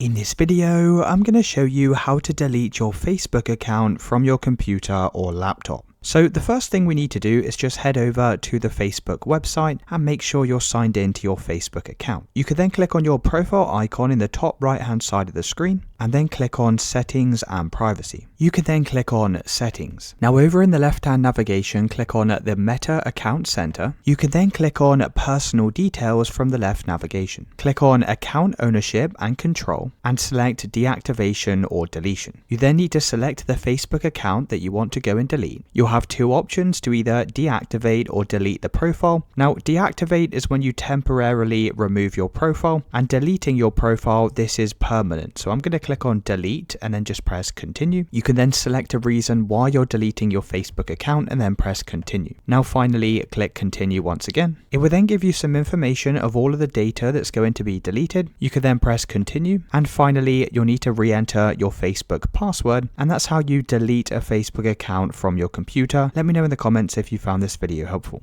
In this video, I'm going to show you how to delete your Facebook account from your computer or laptop. So the first thing we need to do is just head over to the Facebook website and make sure you're signed in to your Facebook account. You can then click on your profile icon in the top right hand side of the screen and then click on Settings and Privacy. You can then click on Settings. Now over in the left hand navigation, click on the Meta Account Center. You can then click on Personal Details from the left navigation. Click on Account Ownership and Control and select Deactivation or Deletion. You then need to select the Facebook account that you want to go and delete. You'll have two options to either deactivate or delete the profile. Now, deactivate is when you temporarily remove your profile, and deleting your profile, this is permanent. So I'm going to click on delete and then just press continue. You can then select a reason why you're deleting your Facebook account and then press continue. Now finally, click continue once again. It will then give you some information of all of the data that's going to be deleted. You can then press continue, and finally you'll need to re-enter your Facebook password, and that's how you delete a Facebook account from your computer. Let me know in the comments if you found this video helpful.